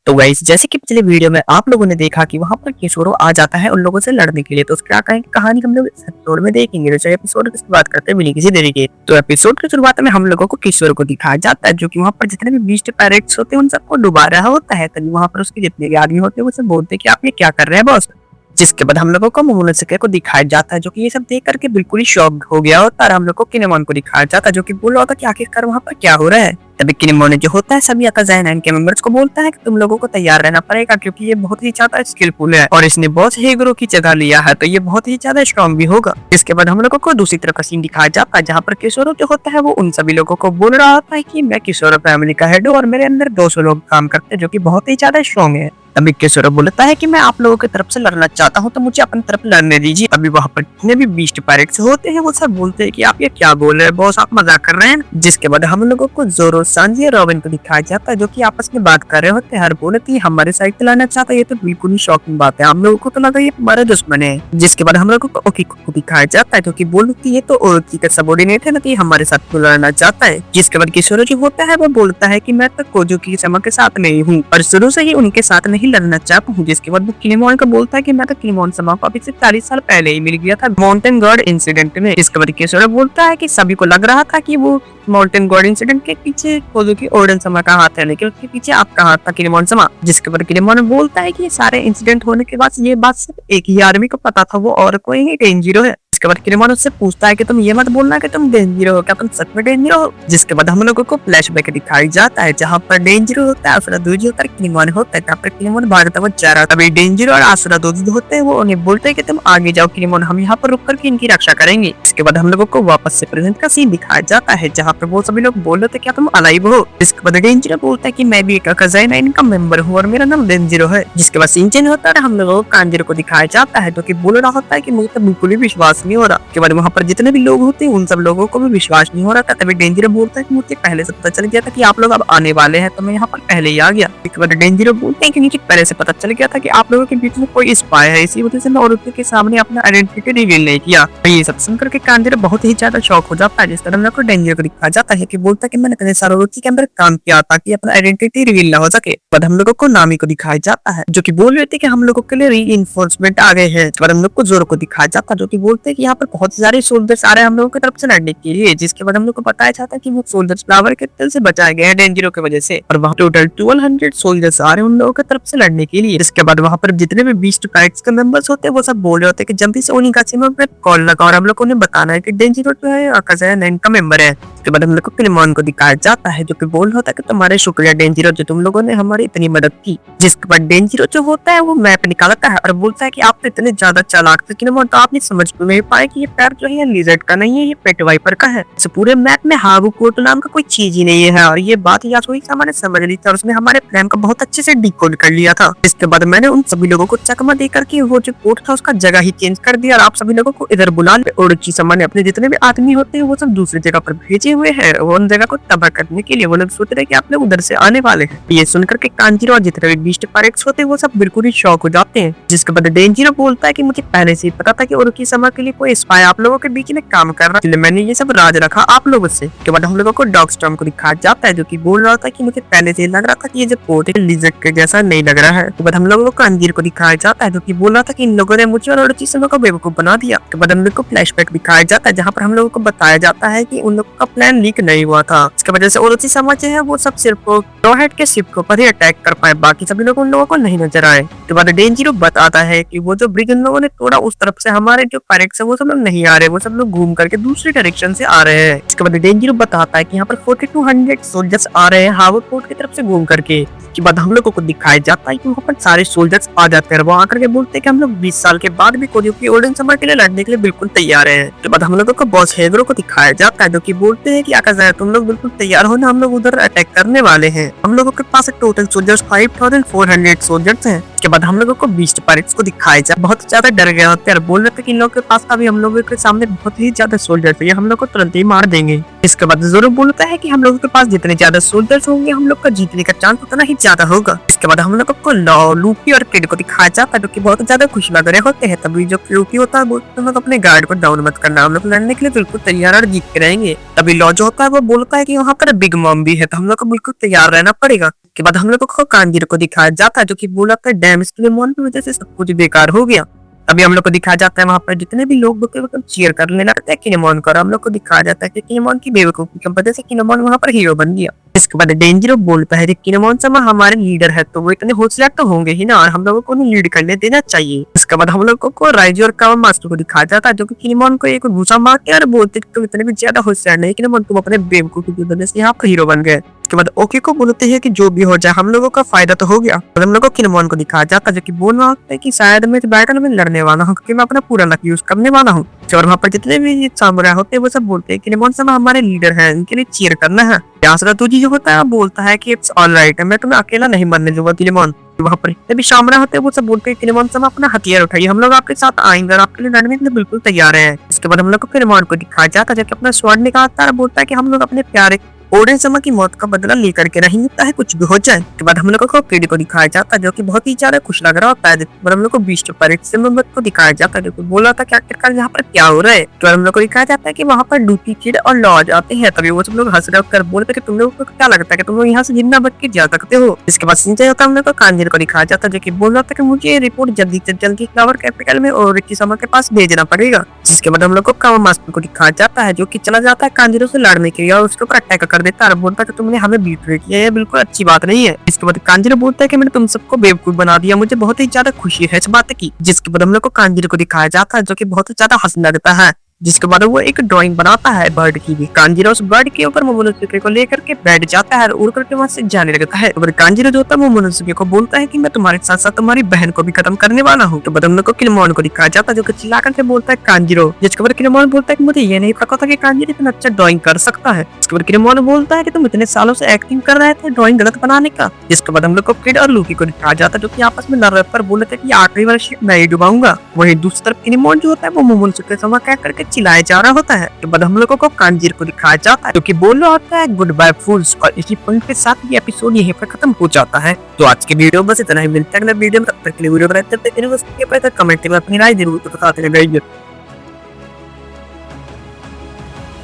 तो गाइस जैसे कि पिछले वीडियो में आप लोगों ने देखा कि वहां पर किशोरो आ जाता है उन लोगों से लड़ने के लिए। तो क्या कहेंगे कहानी हम लोग इस एपिसोड में देखेंगे। तो चलिए एपिसोड की शुरुआत करते हैं बिना किसी देरी के। तो एपिसोड की शुरुआत में हम लोगों को किशोर को दिखाया जाता है जो कि वहां पर जितने भी बीस्ट पैरेट्स होते हैं उन सबको डुबा रहा होता है। तभी वहां पर उसके जितने भी आदमी होते हैं वो सब बोलते हैं कि आप ये क्या कर रहे हैं बॉस। जिसके बाद हम लोगों को मोमोनोसुके को दिखाया जाता है जो कि ये सब देख करके बिल्कुल ही शॉक हो गया होता है। हम लोग को किनेमोन को दिखाया जाता है जो कि बोल रहा होता है कि आखिरकार वहां पर क्या हो रहा है। तभी किनेमोन जो होता है सभी अकाज़ाइन के मेंबर्स को बोलता है कि तुम लोगों को तैयार रहना पड़ेगा क्योंकि ये बहुत ही ज्यादा स्किलफुल है और इसने बॉस हीरो की जगह लिया है तो ये बहुत ही ज्यादा स्ट्रॉन्ग भी होगा। इसके बाद हम लोगों को दूसरी तरफ का सीन दिखाया जाता है जहाँ पर किशोरो जो होता है वो उन सभी लोगों को बोल रहा होता है कि मैं किशोरो फैमिली का हेड हूँ और मेरे अंदर 200 लोग काम करते हैं जो कि बहुत ही ज्यादा स्ट्रॉन्ग है। तभी किशोरो बोलता है कि मैं आप लोगों की तरफ से लड़ना चाहता हूं तो मुझे अपनी तरफ लड़ने दीजिए। अभी वहां पर जितने भी बीस्ट पायरेट्स होते हैं वो सब बोलते हैं कि आप ये क्या बोल रहे हैं बॉस, आप मजाक कर रहे हैं। जिसके बाद हम लोगों को जोरो, सांजी और रॉबिन को दिखाया जाता है जो कि आपस में बात कर रहे होते हैं। हर बोले कि हमारे साइड चलाना चाहता है, ये तो बिल्कुल ही शॉकिंग बात है, हम लोगों को तो लगा ये हमारे दुश्मन है। जिसके बाद हम लोगों को ओकीको को दिखाया जाता है जो कि बोलती कि ये तो ओरोची का सबॉर्डिनेट है ना कि हमारे साथ तो लड़ना चाहता है। जिसके बाद किशोरो जो होता है वो बोलता है कि मैं तो कोजुकी समा के साथ नहीं हूँ और शुरू से ही उनके साथ नहीं लड़ना चाहता हूँ। जिसके बाद वो किनेमोन को बोलता है कि मैं तो किनेमोन समा को अभी से 40 साल पहले ही मिल गया था माउंटेन गॉड इंसिडेंट में। इसके बाद किशोरो बोलता है कि सभी को लग रहा था कि वो माउंटेन गॉड इंसिडेंट के पीछे कोजुकी ओडेन समा का हाथ है लेकिन उसके पीछे आपका हाथ था किनेमोन समा। जिसके बाद किनेमोन बोलता है कि ये सारे इंसिडेंट होने के बाद ये बात सिर्फ एक ही आदमी को पता था, वो और कोई नहीं डेंजिरो है। इसके बाद किनेमोन उससे पूछता है कि तुम ये मत बोलना कि तुम डेंजिरो हो, क्या तुम सच में डेंजिरो हो। जिसके बाद हम लोगों को फ्लैशबैक दिखाई जाता है जहाँ पर डेंजिरो होता है, आसुरा दोजी होता है, किनेमोन होता है जहाँ पर किनेमोन भागता हुआ जा रहा है। तभी डेंजिरो और आसुरा दोजी होते हैं वो उन्हें बोलते हैं कि तुम आगे जाओ किनेमोन, हम यहाँ पर रुक करके इनकी रक्षा करेंगे। इसके बाद हम लोगों को वापस से प्रेजेंट का सीन दिखाया जाता है जहाँ पर वो सभी लोग बोल रहे थे क्या तुम अलाइव हो। इसके बाद डेंजिरो बोलता है कि मैं भी एक अकाज़ाइन का मेंबर हूँ और मेरा नाम डेंजिरो है। जिसके बाद सीन चेंज होता है, हम लोगों को कांजिरो को दिखाया जाता है जो कि बोल रहा होता है कि मुझे तो बिल्कुल भी विश्वास नहीं हो रहा। के बाद वहाँ पर जितने भी लोग होते हैं उन सब लोगों को भी विश्वास नहीं हो रहा था। तभी डेंजिरो बोलता है कि मुझे पहले से पता चल गया था कि आप लोग अब आने वाले हैं तो मैं यहाँ पर पहले ही आ गया। इसके बाद डेंजिरो बोलते हैं कि मुझे पहले से पता चल गया था कि आप लोगों के बीच में कोई स्पाई है, इसी वजह से मैं औरतों के सामने अपना आइडेंटिटी रिवील नहीं किया। तो ये सब सुनकर के कांजिरो बहुत ही ज्यादा शौक हो जाता है। जिस तरह हम लोग को डेंजिरो को दिखाया जाता है कि बोलता है कि मैंने कई सारे औरतों के अंदर काम किया ताकि अपना आइडेंटिटी रिवील ना हो सके। बाद हम लोगों को नामी को दिखाया जाता है जो कि बोल रहे थे कि हम लोगों के लिए रीइंफोर्समेंट आ गए हैं। बाद हम लोग को जोरो को दिखाया जाता है जो कि बोलते हैं कि यहाँ पर बहुत सारे सोल्जर्स आ रहे हैं हम लोगों की तरफ से लड़ने के लिए। जिसके बाद हम लोग को बताया जाता है कि वो सोल्जर्स फ्लावर के तेल से बचाए गए हैं डेंजिरो की वजह से और वहाँ टोटल 1200 सोल्जर्स आ रहे हैं उन लोगों की तरफ से लड़ने के लिए। जिसके बाद वहाँ पर जितने भी बीस्ट पैक्स के मेंबर्स होते हैं वो सब बोल रहे होते हैं कि जल्दी से ओनिगाशिमा पे कॉल लगा और हम लोग को उन्हें बताना है कि डेंजिरो जो है अकाज़ाइन का मेंबर है। उसके बाद हम लोग को किनेमोन को दिखाया जाता है जो कि बोल रहा होता है कि तुम्हारे शुक्रिया डेंजिरो जो तुम लोगों ने हमारी इतनी मदद की। जिसके बाद डेंजिरो जो होता है वो मैप निकालता है और बोलता है कि आप तो इतने ज्यादा चालाक थे किनेमोन तो आपने समझ नहीं पाए कि ये पैर जो है लिजर्ड का नहीं है, ये पेट वाइपर का है। इस पूरे मैप में हाबुकोटो नाम का कोई चीज ही नहीं है और ये बात यासुई सामा ने समझ ली थी और उसने हमारे प्लान को बहुत अच्छे से डिकोड कर लिया था। इसके बाद मैंने उन सभी लोगों को चकमा देकर के वो जो कोड था उसका जगह ही चेंज कर दिया और आप सभी लोगों को इधर बुला ले। ओरोची सामा ने अपने जितने भी आदमी होते हैं वो सब दूसरी जगह पर भेजे हुए हैं, वो उन जगह को तबाह करने के लिए। वो लोग सोच रहे हैं कि आप लोग उधर से आने वाले हैं। ये सुनकर के कांजिरो और जितने भी बीस्ट पैरेट्स होते हैं वो सब बिल्कुल ही शॉक हो जाते हैं। जिसके बाद डेंजिरो बोलता है कि मुझे पहले से ही पता था कि ओरोची सामा के लिए कोई स्पाई आप लोगों के बीच में काम कर रहा है, इसलिए मैंने ये सब राज रखा आप लोगों से। के बाद हम लोगों को डॉगस्टॉर्म को दिखाया जाता है जो कि बोल रहा था कि मुझे पहले से लग रहा था कि ये जो पोर्ट है लिजर्ड के जैसा नहीं लग रहा है। के बाद हम लोगों को कांजिरो को दिखाया जाता है जो कि बोल रहा था कि इन लोगों ने मुझे और ओरोची सामा को बेवकूफ बना दिया। के बाद हम लोग को फ्लैशबैक दिखाया जाता है जहाँ पर हम लोगों को बताया जाता है कि उन लोगों का प्लान लीक नहीं हुआ था। इसकी वजह से ओरोची सामा जो है वो सब सिर्फ रोहेड के शिप के ऊपर ही अटैक कर पाए, बाकी सभी लोग उन लोगों को नहीं नजर आए। के बाद डेंजिरो बताता है कि वो जो ब्रिज उन लोगों ने तोड़ा उस तरफ से हमारे जो पैरेट्स है वो सब लोग नहीं आ रहे, वो सब लोग घूम करके दूसरी डायरेक्शन से आ रहे हैं। इसके बाद डेंजिरो बताता है कि यहाँ पर 4200 सोल्जर्स आ रहे हैं हार्बर पोर्ट की तरफ से घूम करके। के बाद हम लोगों को दिखाया जाता है कि वहाँ पर सारे सोल्जर्स आ जाते हैं, वो आकर के बोलते हैं कि हम लोग 20 साल के बाद भी कोजुकी ओडेन समा के लिए लड़ने के लिए बिल्कुल तैयार हैं। के बाद हम लोगों को बॉस हेगरो को दिखाया जाता है जो कि बोलते हैं कि आकाज़ाइन तुम लोग बिल्कुल तैयार हो ना, हम लोग उधर अटैक करने वाले हैं। हम लोगों के पास टोटल सोल्जर्स 5400 सोल्जर्स हैं। के बाद हम लोगों को बीस्ट पैरेट्स को दिखाया जाए बहुत ज्यादा डर गया होते हैं और बोल रहे थे कि इन लोगों के पास अभी हम लोगों के सामने बहुत ही ज्यादा सोल्जर्स है, हम लोग को तुरंत ही मार देंगे। इसके बाद जोरो बोलता है कि हम लोगों के पास जितने ज्यादा सोल्जर्स होंगे हम लोग का जीतने का चांस उतना ही ज्यादा होगा। इसके इसके बाद हम लोग को लूफी और किड को दिखाया जाता है जो कि बहुत ज्यादा खुश लग रहे होते हैं। तभी जो लूफी होता है वो तुम लोग अपने गार्ड को डाउन मत करना, हम लोग लड़ने के लिए बिल्कुल तैयार और जीत के रहेंगे। तभी लॉ जो होता है वो बोलता है कि वहाँ पर बिग मॉम भी है, तो हम लोग को बिल्कुल तैयार रहना पड़ेगा। के बाद हम लोग को कांजीरो को दिखाया जाता है जो कि बोला था डैमेज क्लेमोन की वजह से सब कुछ बेकार हो गया। अभी हम लोग को दिखाया जाता है वहां पर जितने भी लोग चीयर करने लगते हैं किनेमोन को, और हम लोग को दिखाया जाता है कि किनेमोन की बेवकूफी की वजह से किनेमोन वहां पर हीरो बन गया। इसके बाद डेंजरो बोलता है कि किनेमोन sama हमारे लीडर है तो वो इतने होशियार तो होंगे ही ना, और हम लोगों को उन्हें लीड करने देना चाहिए। इसके बाद हम लोगों को राइजो और कावा मास्टर को दिखाया जाता है जो कि किनेमोन को एक घूसा मार के और बोलते कि तुम इतने भी ज्यादा होशियार नहीं किनेमोन, तुम अपने बेवकूफी की वजह से यहाँ पर हीरो बन गए। उसके बाद ओके को बोलते हैं कि जो भी हो जाए हम लोगों का फायदा तो हो गया। और हम लोगों को किनेमोन को दिखाया जाता है जो कि बोल रहा है कि शायद मैं इस बैटल में लड़ने वाला हूँ क्योंकि मैं अपना पूरा लक यूज करने वाला हूँ। और वहाँ पर जितने भी सामुराई होते हैं वो सब बोलते हैं किनेमोन sama हमारे लीडर हैं, इनके लिए चीयर करना है। यासुरातोजी जो होता है बोलता है कि इट्स ऑलराइट, मैं तुम्हें अकेला नहीं मरने दूंगा किनेमोन। वहाँ पर जितने भी सामुराई होते हैं वो सब बोलते हैं किनेमोन sama अपना हथियार उठाइए, हम लोग आपके साथ आएंगे और आपके लिए लड़ने के लिए बिल्कुल तैयार हैं। इसके बाद हम लोग को किनेमोन को दिखाया जाता है जबकि अपना स्वॉर्ड निकालता है और बोलता है कि हम लोग अपने प्यारे ओडेन sama की मौत का बदला लेकर के रहेंगे चाहे कुछ भी हो जाए। उसके बाद हम लोगों को किड को दिखाया जाता है जो कि बहुत ही ज्यादा खुश लग रहा होता है। और हम लोग को बीस्ट परेड से को दिखाया जाता है जो कि बोला था कि आखिरकार यहाँ पर क्या हो रहा है। तो हम लोग को दिखाया जाता है कि वहाँ पर डूटी किड और लॉ आते हैं। तभी वो सब लोग हंस रहे बोलते कि तुम लोग को क्या लगता है कि तुम लोग यहाँ से जिंदा बच के जा सकते हो। इसके बाद सिंचाई होता है हम लोग को कांजीरो को दिखाया जाता है जो कि बोल रहा था कि मुझे रिपोर्ट जल्दी से जल्दी फ्लावर कैपिटल में और रिकी sama के पास भेजना पड़ेगा। जिसके बाद हम लोग को कावा मास्टर को दिखाया जाता है जो कि चला जाता है कांजीरो से लड़ने के लिए और उसके ऊपर अटैक कर देता है और बोलता है कि तुमने हमें बीट किया, ये बिल्कुल अच्छी बात नहीं है। इसके बाद कांजीरो बोलता है कि मैंने तुम सबको बेवकूफ बना दिया, मुझे बहुत ही ज्यादा खुशी है इस बात की। जिसके बाद हम लोग को कांजीरो को दिखाया जाता है जो कि बहुत ही ज्यादा हंसने लगता है। जिसके बाद वो एक ड्राइंग बनाता है बर्ड की भी। कांजीरो उस बर्ड के ऊपर मोमोनोसुके को लेकर के बैठ जाता है और उड़ करके वहां से जाने लगता है। तो कांजीरो जो होता है मोमोनोसुके को बोलता है कि मैं तुम्हारे साथ साथ तुम्हारी बहन को भी खत्म करने वाला हूँ। तो बाद हम लोग को किनेमोन को दिखाया जाता है जो कि चिल्ला करके बोलता है कांजीरो। जिसके बाद किनेमोन बोलता है कि मुझे ये नहीं पता था कि कांजीरो इतना अच्छा ड्राइंग कर सकता है। इसके बाद किनेमोन बोलता है कि तुम इतने सालों से एक्टिंग कर रहे थे ड्राइंग गलत बनाने का। जिसके बाद हम लोग को किड और लूकी को दिखाया जाता है जो कि आपस में लड़ रहे पर बोले थे कि आखिरी बार शिप मैं ही डुबाऊंगा। वहीं दूसरी तरफ किनेमोन जो होता है वो मोमोनोसुके sama कह करके चिल्लाया जा रहा होता है। तो बाद हम लोगों को कांजीरो को दिखाया जाता है जो कि बोल रहा होता है गुड बाय फूल्स। और इसी पॉइंट के साथ ये एपिसोड यहीं पर खत्म हो जाता है। तो आज के वीडियो बस इतना ही, मिलता है अगले वीडियो में। तब तक के लिए वीडियो बनाते कमेंट में अपनी राय जरूर बताते रहिए।